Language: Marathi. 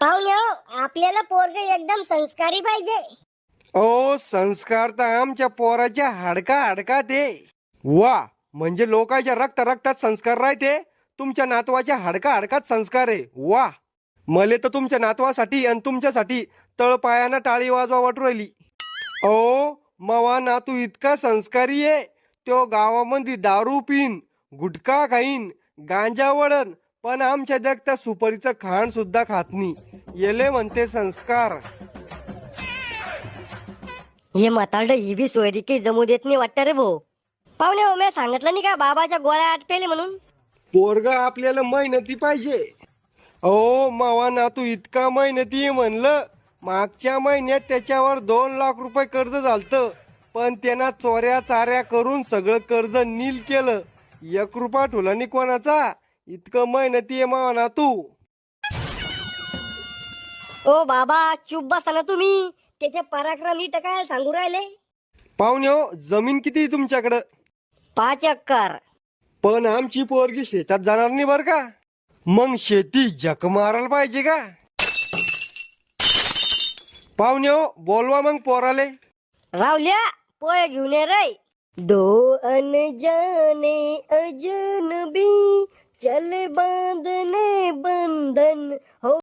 पाहुणे हो, आपल्याला पोरग एकदम संस्कारी पाहिजे. ओ संस्कार तर आमच्या पोराच्या हाडका हाडकात आहे. वा, म्हणजे लोकांच्या रक्त रक्तात संस्कार राहते, तुमच्या नातवाच्या हाडका हाडकात संस्कार आहे. वा, मले तर तुमच्या नातवासाठी आणि तुमच्यासाठी तळपायानं टाळी वाजवा वाटू राहिली. ओ मवा नातू इतका संस्कारी आहे, तो गावामध्ये दारू पिन, गुटखा खाईन, गांजा वडन, पण आमच्या देखता सुपारीचं खाण सुद्धा खात नाही. येले म्हणते संस्कार. हे म्हातारड ही बी सोयरी काही जमू देत नाही वाटतं रे भाऊ. पाहुणे हो, मी सांगितलं नाही का बाबाच्या गोळ्या आटपेले म्हणून. पोरग आपल्याला मेहनती पाहिजे. ओ मावा नातू इतका मेहनती आहे म्हणलं, मागच्या महिन्यात त्याच्यावर 2 लाख रुपये कर्ज झालतं, पण त्यांना चोऱ्या चाऱ्या करून सगळं कर्ज नील केलं. 1 रुपया ठुला नाही कोणाचा. इतकं मेहनती आहे मावा नातू. ओ बाबा चुप बसा ना तुम्ही. त्याचे पराक्रम नीट काय सांगू राहिले. पाहुणे हो, जमीन किती आहे तुमच्याकडं? 5 एकर. पण आमची पोरगी शेतात जाणार नाही बर का. मग शेती जक मारायला पाहिजे का? पाहुणे हो, बोलवा मग पोराले. रावल्या पोय घेऊन ये रे. दो अनजाने अजनबी चल बांधने बंधन